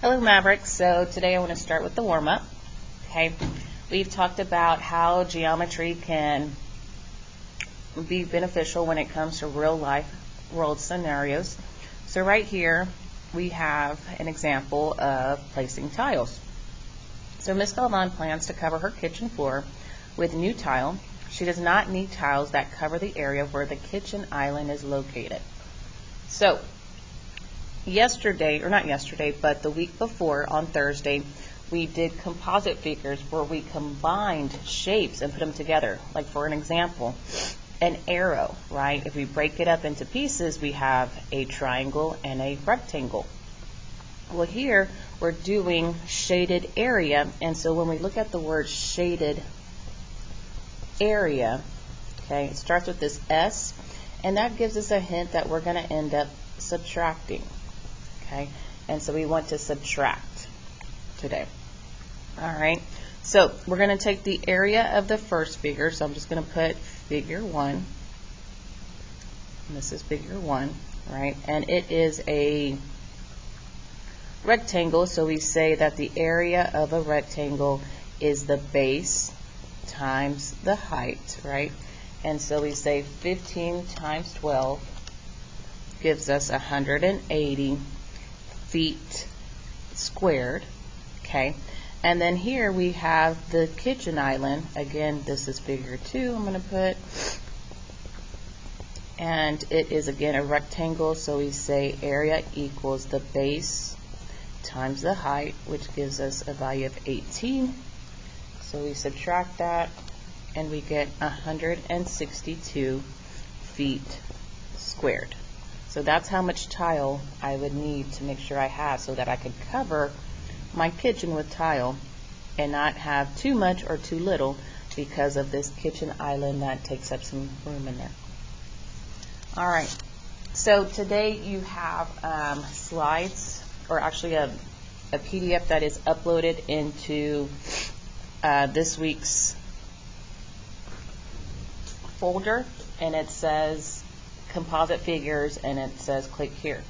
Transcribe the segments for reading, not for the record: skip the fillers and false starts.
Hello Mavericks, so today I want to start with the warm-up. Okay, we've talked about how geometry can be beneficial when it comes to real life world scenarios. So right here we have an example of placing tiles. So Miss Galvan plans to cover her kitchen floor with new tile. She does not need tiles that cover the area where the kitchen island is located. So but the week before on Thursday, we did composite figures where we combined shapes and put them together. Like for an example, an arrow, right? If we break it up into pieces, we have a triangle and a rectangle. Well, here we're doing shaded area, and so when we look at the word shaded area, okay, it starts with this S, and that gives us a hint that we're going to end up subtracting. Okay, and so we want to subtract today. All right, so we're going to take the area of the first figure, so I'm just going to put figure 1. And this is figure 1, right? And it is a rectangle, so we say that the area of a rectangle is the base times the height, right? And so we say 15 times 12 gives us 180 feet squared. Okay, and then here we have the kitchen island. Again, this is figure 2 I'm going to put, and it is again a rectangle, so we say area equals the base times the height, which gives us a value of 18. So we subtract that and we get 162 feet squared. So that's how much tile I would need to make sure I have so that I could cover my kitchen with tile and not have too much or too little because of this kitchen island that takes up some room in there. All right, so today you have slides, or actually a PDF that is uploaded into this week's folder, and it says composite figures, and it says click here.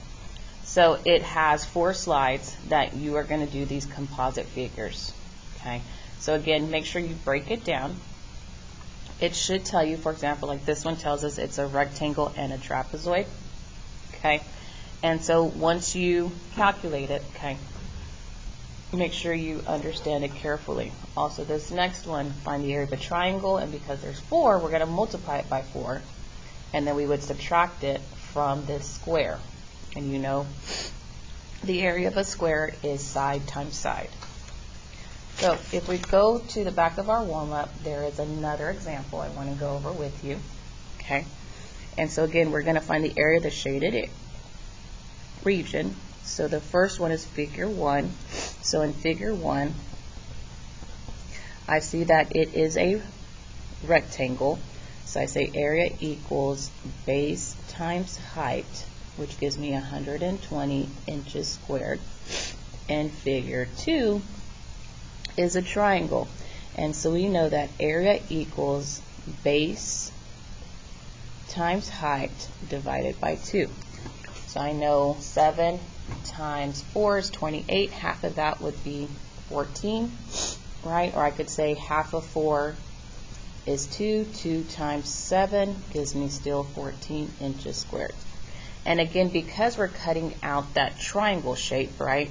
So it has 4 slides that you are going to do these composite figures. Okay, so again, make sure you break it down. It should tell you, for example, like this one tells us it's a rectangle and a trapezoid. Okay, and so once you calculate it, okay, make sure you understand it carefully. Also, this next one, find the area of a triangle, and because there's 4, we're going to multiply it by 4. And then we would subtract it from this square. And you know the area of a square is side times side. So if we go to the back of our warm-up, there is another example I want to go over with you. Okay. And so again, we're going to find the area of the shaded region. So the first one is figure 1. So in figure 1, I see that it is a rectangle. So I say area equals base times height, which gives me 120 inches squared. And figure 2 is a triangle. And so we know that area equals base times height divided by 2. So I know 7 times 4 is 28. Half of that would be 14, right? Or I could say half of 4 is 2. 2 times 7 gives me still 14 inches squared. And again, because we're cutting out that triangle shape, right,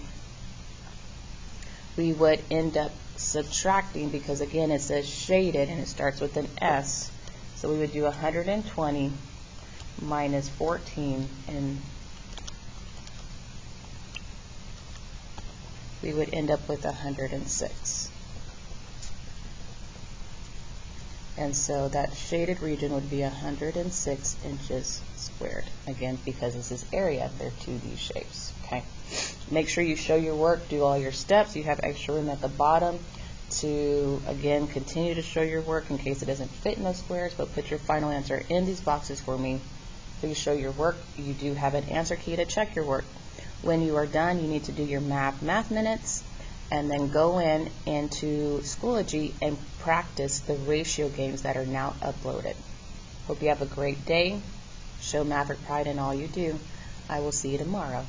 we would end up subtracting, because again it says shaded and it starts with an S. So we would do 120 minus 14, and we would end up with 106. And so that shaded region would be 106 inches squared. Again, because this is area, they're 2D shapes. Okay. Make sure you show your work, do all your steps. You have extra room at the bottom to, again, continue to show your work in case it doesn't fit in those squares, but put your final answer in these boxes for me. Please show your work. You do have an answer key to check your work. When you are done, you need to do your math minutes, and then go into Schoology and practice the ratio games that are now uploaded. Hope you have a great day. Show Maverick pride in all you do. I will see you tomorrow.